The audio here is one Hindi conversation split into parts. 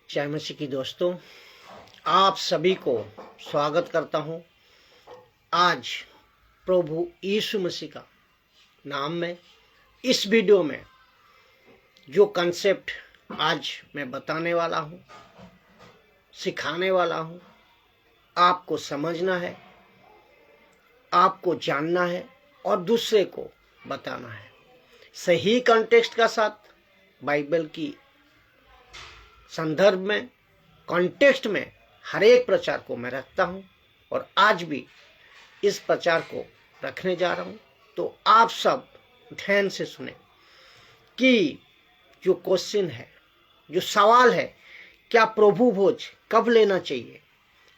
जय मसीह की दोस्तों, आप सभी को स्वागत करता हूं। आज प्रभु यीशु मसीह का नाम में इस वीडियो में जो कंसेप्ट आज मैं बताने वाला हूं, सिखाने वाला हूं, आपको समझना है, आपको जानना है और दूसरे को बताना है। सही कॉन्टेक्स्ट का साथ बाइबल की संदर्भ में, कॉन्टेक्स्ट में हर एक प्रचार को मैं रखता हूं और आज भी इस प्रचार को रखने जा रहा हूं। तो आप सब ध्यान से सुने कि जो क्वेश्चन है, जो सवाल है, क्या प्रभु भोज कब लेना चाहिए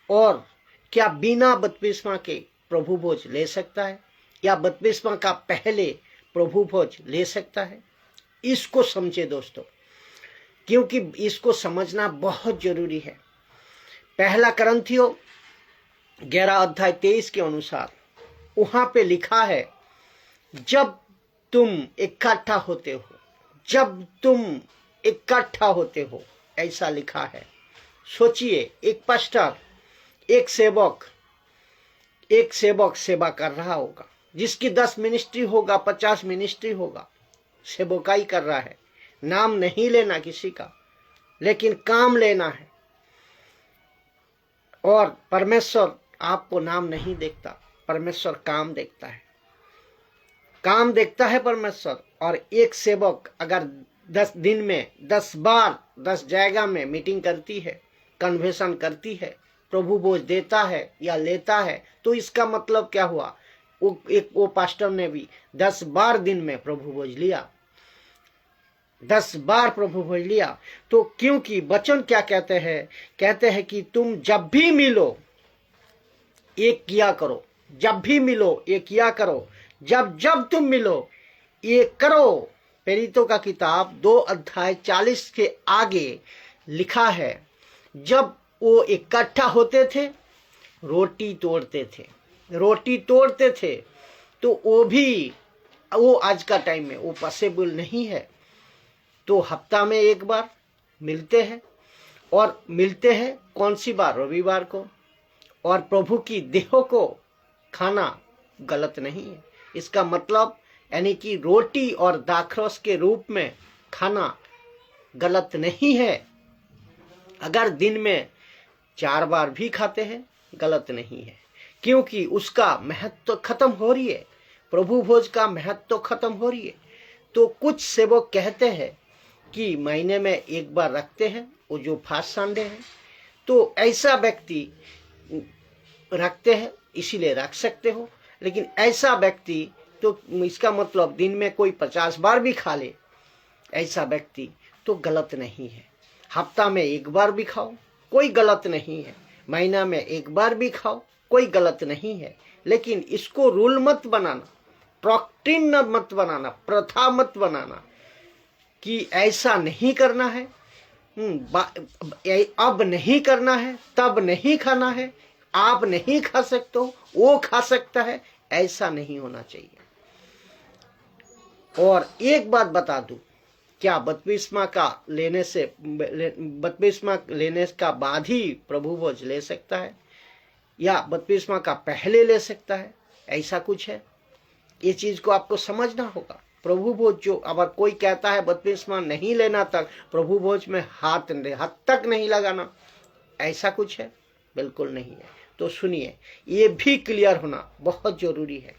और क्या बिना बपतिस्मा के प्रभु भोज ले सकता है या बपतिस्मा का पहले प्रभु भोज ले सकता है, इसको समझे दोस्तों, क्योंकि इसको समझना बहुत जरूरी है। पहला करंथियों 11:23 के अनुसार वहां पे लिखा है, जब तुम इकट्ठा होते हो, जब तुम इकट्ठा होते हो, ऐसा लिखा है। सोचिए, एक पास्टर, एक सेवक सेवा कर रहा होगा, जिसकी 10 मिनिस्ट्री होगा, 50 मिनिस्ट्री होगा, सेवकाई कर रहा है। नाम नहीं लेना किसी का, लेकिन काम लेना है। और परमेश्वर आपको नाम नहीं देखता, परमेश्वर काम देखता है, काम देखता है परमेश्वर। और एक सेवक अगर 10 दिन में 10 बार 10 जगह में मीटिंग करती है, कन्वेंशन करती है, प्रभु भोज देता है या लेता है, तो इसका मतलब क्या हुआ? वो पास्टर ने भी 10 बार दिन में प्रभु भोज लिया, 10 बार प्रभु भोज लिया। तो क्योंकि वचन क्या कहते हैं कि तुम जब भी मिलो एक किया करो, जब भी मिलो एक किया करो, जब तुम मिलो ये करो। प्रेरितों का किताब 2:40 के आगे लिखा है, जब वो इकट्ठा होते थे, रोटी तोड़ते थे, तो वो आज का टाइम में वो पॉसिबल नहीं है। तो हफ्ता में एक बार मिलते हैं, और मिलते हैं कौन सी बार? रविवार को। और प्रभु की देह को खाना गलत नहीं है। इसका मतलब यानी कि रोटी और दाखरस के रूप में खाना गलत नहीं है। अगर दिन में 4 बार भी खाते हैं, गलत नहीं है, क्योंकि उसका महत्व खत्म हो रही है, प्रभु भोज का महत्व खत्म हो रही है। तो कुछ सेवक कहते हैं कि महीने में एक बार रखते हैं, वो जो फास्ट संडे है। तो ऐसा व्यक्ति रखते हैं, इसीलिए रख सकते हो। लेकिन ऐसा व्यक्ति, तो इसका मतलब दिन में कोई 50 बार भी खा ले, ऐसा व्यक्ति तो गलत नहीं है। हफ्ता में एक बार भी खाओ, कोई गलत नहीं है। महीना में एक बार भी खाओ, कोई गलत नहीं है। लेकिन इसको रूल मत बनाना, डॉक्ट्रिन मत बनाना, प्रथा मत बनाना कि ऐसा नहीं करना है, अब नहीं करना है, तब नहीं खाना है, आप नहीं खा सकते हो, वो खा सकता है। ऐसा नहीं होना चाहिए। और एक बात बता दूं, क्या बपतिस्मा लेने का बाद ही प्रभु भोज ले सकता है या बपतिस्मा का पहले ले सकता है? ऐसा कुछ है, ये चीज को आपको समझना होगा। प्रभु भोज जो, अगर कोई कहता है बपतिस्मा नहीं लेना तक प्रभु भोज में हाथ तक नहीं लगाना, ऐसा कुछ है? बिल्कुल नहीं है। तो सुनिए, ये भी क्लियर होना बहुत जरूरी है।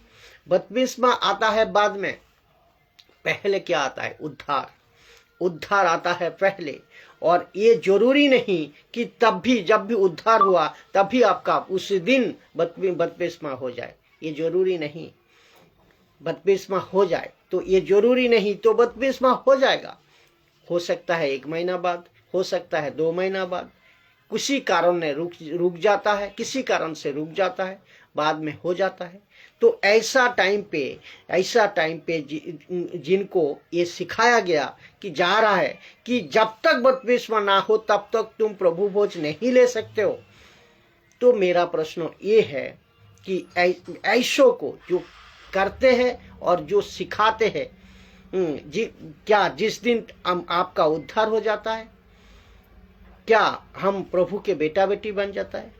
बपतिस्मा आता है बाद में, पहले क्या आता है? उद्धार आता है पहले। और ये जरूरी नहीं कि तब भी, जब भी उद्धार हुआ तभी आपका उस दिन बपतिस्मा हो जाए, ये जरूरी नहीं। बपतिस्मा हो जाए तो ये जरूरी नहीं, तो बपतिस्मा हो जाएगा। हो सकता है 1 महीना बाद, हो सकता है 2 महीना बाद, किसी कारण ने रुक जाता है, किसी कारण से रुक जाता है, बाद में हो जाता है। तो ऐसा टाइम पे जिनको ये सिखाया गया कि जा रहा है कि जब तक बपतिस्मा ना हो तब तक तुम प्रभु भोज नहीं ले सकते हो। तो मेरा प्रश्न ये है कि ऐसों को जो करते हैं और जो सिखाते हैं, क्या जिस दिन आपका उद्धार हो जाता है क्या हम प्रभु के बेटा बेटी बन जाता है?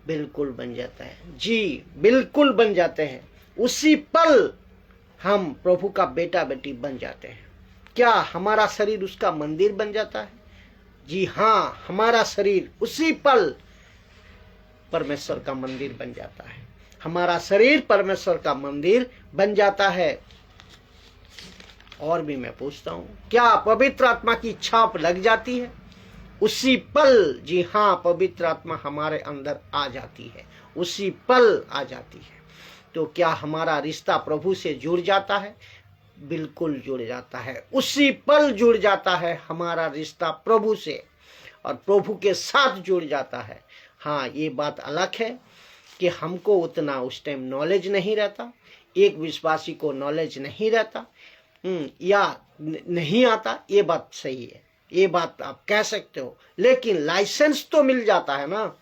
बिल्कुल बन जाता है जी, बिल्कुल बन जाते हैं। उसी पल हम प्रभु का बेटा बेटी बन जाते हैं। क्या हमारा शरीर उसका मंदिर बन जाता है? जी हाँ, हमारा शरीर उसी पल परमेश्वर का मंदिर बन जाता है। हमारा शरीर परमेश्वर का मंदिर बन जाता है। और भी मैं पूछता हूं, क्या पवित्र आत्मा की छाप लग जाती है? उसी पल, जी हाँ, पवित्र आत्मा हमारे अंदर आ जाती है, उसी पल आ जाती है। तो क्या हमारा रिश्ता प्रभु से जुड़ जाता है? बिल्कुल जुड़ जाता है, उसी पल जुड़ जाता है हमारा रिश्ता प्रभु से, और प्रभु के साथ जुड़ जाता है। हाँ, ये बात अलग है कि हमको उतना उस टाइम नॉलेज नहीं रहता, एक विश्वासी को नॉलेज नहीं रहता या नहीं आता, ये बात सही है, ये बात आप कह सकते हो। लेकिन लाइसेंस तो मिल जाता है ना,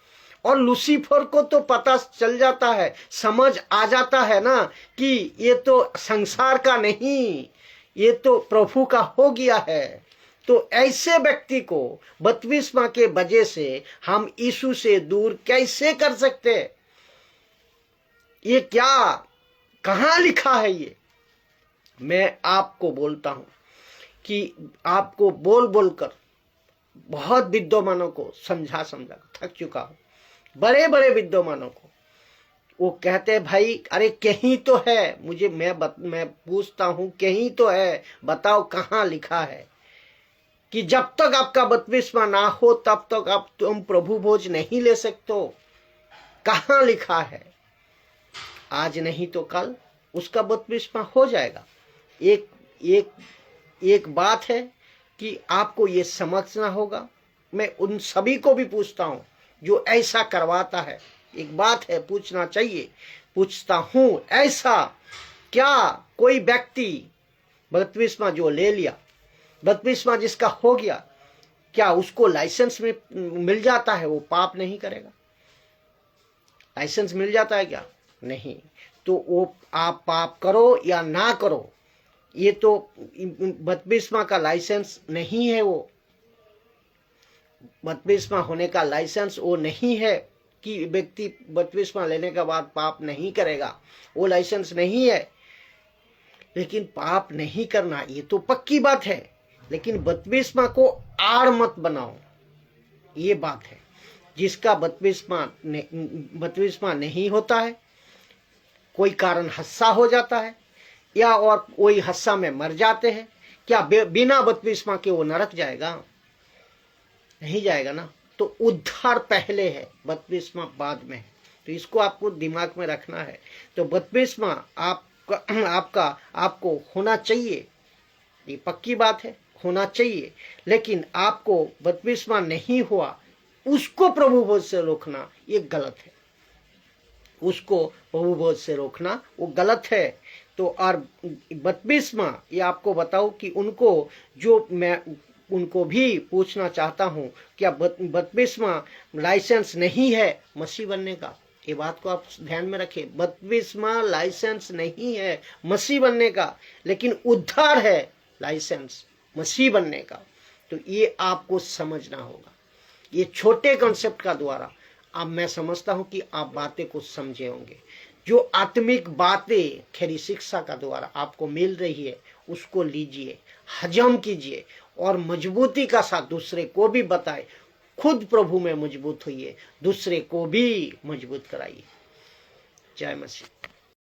और लूसीफर को तो पता चल जाता है, समझ आ जाता है ना कि ये तो संसार का नहीं, ये तो प्रभु का हो गया है। तो ऐसे व्यक्ति को बपतिस्मा के वजह से हम यीशु से दूर कैसे कर सकते? ये क्या, कहां लिखा है ये? मैं आपको बोलता हूं कि आपको बोल बोलकर बहुत विद्वानों को समझा थक चुका हूं, बड़े बड़े विद्वानों को। वो कहते हैं भाई अरे कहीं तो है, मैं पूछता हूं कहीं तो है, बताओ कहां लिखा है कि जब तक आपका बपतिस्मा ना हो तब तक तुम प्रभु भोज नहीं ले सकते हो? कहां लिखा है? आज नहीं तो कल उसका बपतिस्मा हो जाएगा। एक बात है कि आपको ये समझना होगा। मैं उन सभी को भी पूछता हूं जो ऐसा करवाता है, एक बात है, पूछना चाहिए, पूछता हूं, ऐसा क्या कोई व्यक्ति बपतिस्मा जो ले लिया, बपतिस्मा जिसका हो गया, क्या उसको लाइसेंस में मिल जाता है, वो पाप नहीं करेगा? लाइसेंस मिल जाता है क्या? नहीं। तो वो आप पाप करो या ना करो, ये तो बपतिस्मा का लाइसेंस नहीं है। वो बपतिस्मा होने का लाइसेंस वो नहीं है कि व्यक्ति बपतिस्मा लेने के बाद पाप नहीं करेगा, वो लाइसेंस नहीं है। लेकिन पाप नहीं करना ये तो पक्की बात है, लेकिन बपतिस्मा को आड़ मत बनाओ, ये बात है। जिसका बपतिस्मा नहीं होता है, कोई कारण हादसा हो जाता है या और कोई हादसा में मर जाते हैं, क्या बिना बपतिस्मा के वो नरक जाएगा? नहीं जाएगा ना। तो उद्धार पहले है, बपतिस्मा बाद में है। तो इसको आपको दिमाग में रखना है। तो बपतिस्मा आपको होना चाहिए, ये पक्की बात है, होना चाहिए। लेकिन आपको बपतिस्मा नहीं हुआ, उसको प्रभु भोज से रोकना ये गलत है, उसको प्रभु भोज से रोकना वो गलत है। तो और बपतिस्मा ये आपको बताऊं कि उनको भी पूछना चाहता हूं, क्या बपतिस्मा लाइसेंस नहीं है मसीह बनने का? ये बात को आप ध्यान में रखें, बपतिस्मा लाइसेंस नहीं है मसीह बनने का, लेकिन उद्धार है लाइसेंस मसीह बनने का। तो ये आपको समझना होगा। ये छोटे कॉन्सेप्ट का द्वारा अब मैं समझता हूं कि आप बातें को समझे होंगे। जो आत्मिक बातें खरी शिक्षा का द्वारा आपको मिल रही है, उसको लीजिए, हजम कीजिए और मजबूती का साथ दूसरे को भी बताए। खुद प्रभु में मजबूत होइए, दूसरे को भी मजबूत कराइए। जय मसीह।